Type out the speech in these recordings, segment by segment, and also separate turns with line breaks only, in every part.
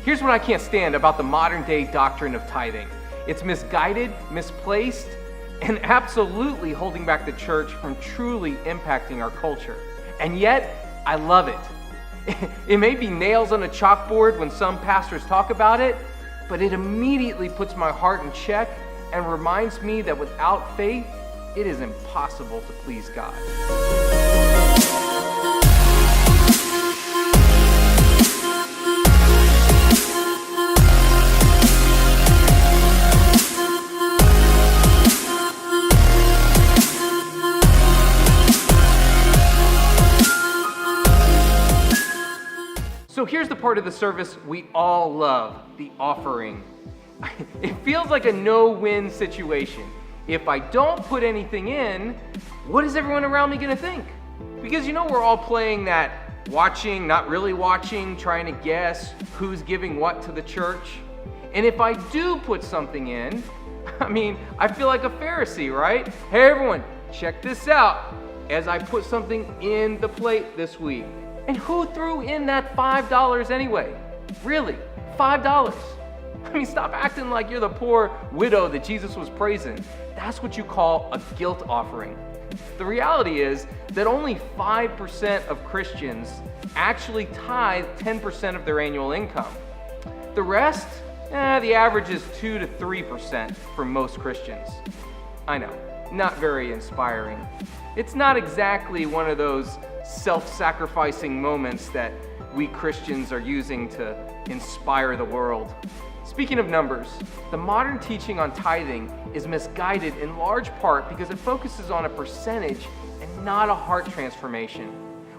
Here's what I can't stand about the modern day doctrine of tithing. It's misguided, misplaced, and absolutely holding back the church from truly impacting our culture. And yet, I love it. It may be nails on a chalkboard when some pastors talk about it, but it immediately puts my heart in check and reminds me that without faith, it is impossible to please God. So here's the part of the service we all love, the offering. It feels like a no-win situation. If I don't put anything in, what is everyone around me gonna think? Because we're all playing that watching, not really watching, trying to guess who's giving what to the church. And if I do put something in, I feel like a Pharisee, right? Hey everyone, check this out as I put something in the plate this week. And who threw in that $5 anyway? Really, $5. Stop acting like you're the poor widow that Jesus was praising. That's what you call a guilt offering. The reality is that only 5% of Christians actually tithe 10% of their annual income. The rest, the average is 2 to 3% for most Christians. I know, not very inspiring. It's not exactly one of those self-sacrificing moments that we Christians are using to inspire the world. Speaking of numbers, the modern teaching on tithing is misguided in large part because it focuses on a percentage and not a heart transformation.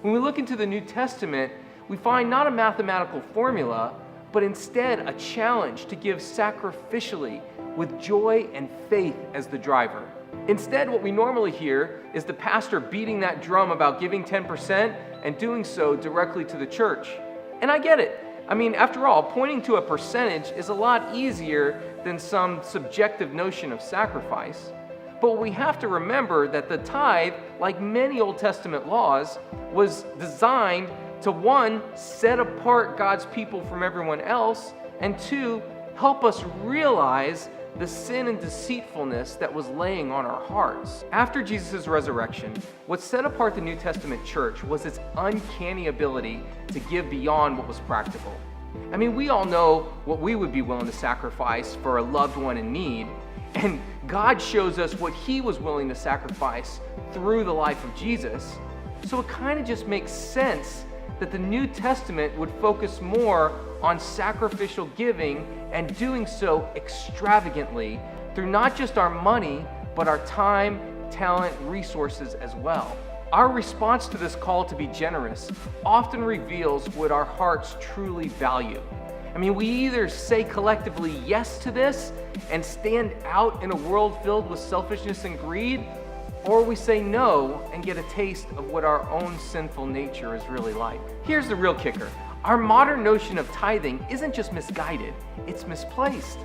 When we look into the New Testament, we find not a mathematical formula, but instead a challenge to give sacrificially with joy and faith as the driver. Instead, what we normally hear is the pastor beating that drum about giving 10% and doing so directly to the church. And I get it. After all, pointing to a percentage is a lot easier than some subjective notion of sacrifice. But we have to remember that the tithe, like many Old Testament laws, was designed to, one, set apart God's people from everyone else, and two, help us realize the sin and deceitfulness that was laying on our hearts. After Jesus' resurrection, what set apart the New Testament church was its uncanny ability to give beyond what was practical. We all know what we would be willing to sacrifice for a loved one in need, and God shows us what He was willing to sacrifice through the life of Jesus. So it kind of just makes sense that the New Testament would focus more on sacrificial giving and doing so extravagantly through not just our money, but our time, talent, resources as well. Our response to this call to be generous often reveals what our hearts truly value. We either say collectively yes to this and stand out in a world filled with selfishness and greed, or we say no and get a taste of what our own sinful nature is really like. Here's the real kicker. Our modern notion of tithing isn't just misguided, it's misplaced.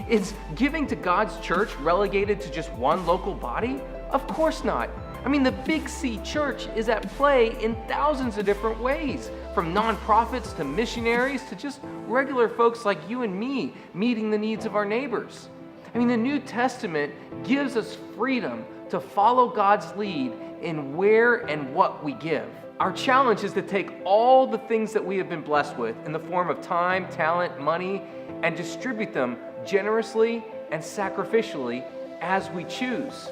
Is giving to God's church relegated to just one local body? Of course not. The Big C Church is at play in thousands of different ways, from nonprofits to missionaries to just regular folks like you and me meeting the needs of our neighbors. The New Testament gives us freedom to follow God's lead in where and what we give. Our challenge is to take all the things that we have been blessed with in the form of time, talent, money, and distribute them generously and sacrificially as we choose.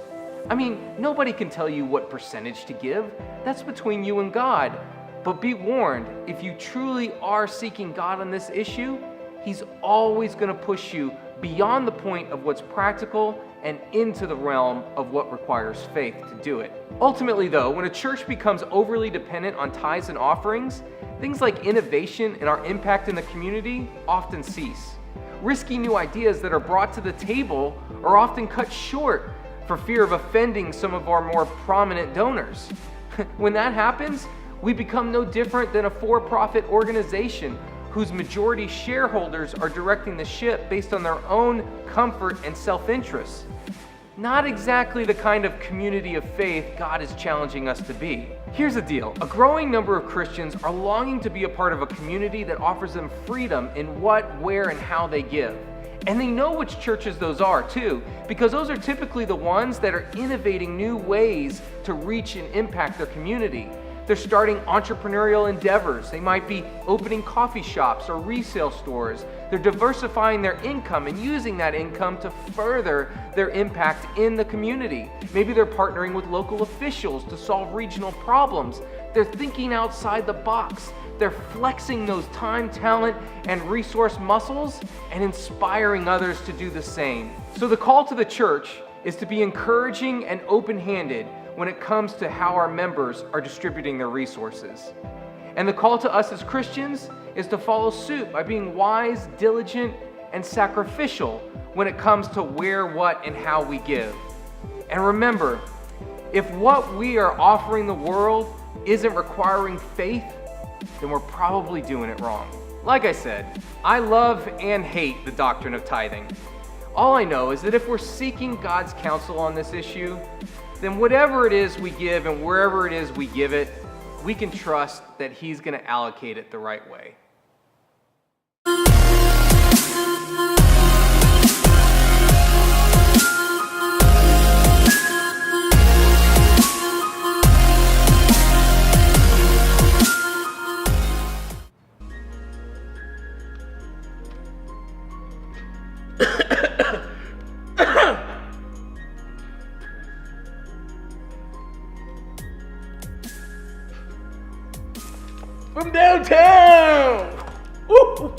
Nobody can tell you what percentage to give. That's between you and God. But be warned, if you truly are seeking God on this issue, He's always going to push you beyond the point of what's practical and into the realm of what requires faith to do it. Ultimately, though, when a church becomes overly dependent on tithes and offerings, things like innovation and our impact in the community often cease. Risky new ideas that are brought to the table are often cut short for fear of offending some of our more prominent donors. When that happens, we become no different than a for-profit organization whose majority shareholders are directing the ship based on their own comfort and self-interest. Not exactly the kind of community of faith God is challenging us to be. Here's the deal. A growing number of Christians are longing to be a part of a community that offers them freedom in what, where, and how they give. And they know which churches those are too, because those are typically the ones that are innovating new ways to reach and impact their community. They're starting entrepreneurial endeavors. They might be opening coffee shops or resale stores. They're diversifying their income and using that income to further their impact in the community. Maybe they're partnering with local officials to solve regional problems. They're thinking outside the box. They're flexing those time, talent, and resource muscles and inspiring others to do the same. So the call to the church is to be encouraging and open-handed when it comes to how our members are distributing their resources. And the call to us as Christians is to follow suit by being wise, diligent, and sacrificial when it comes to where, what, and how we give. And remember, if what we are offering the world isn't requiring faith, then we're probably doing it wrong. Like I said, I love and hate the doctrine of tithing. All I know is that if we're seeking God's counsel on this issue, then whatever it is we give and wherever it is we give it, we can trust that He's going to allocate it the right way. From downtown! Woo!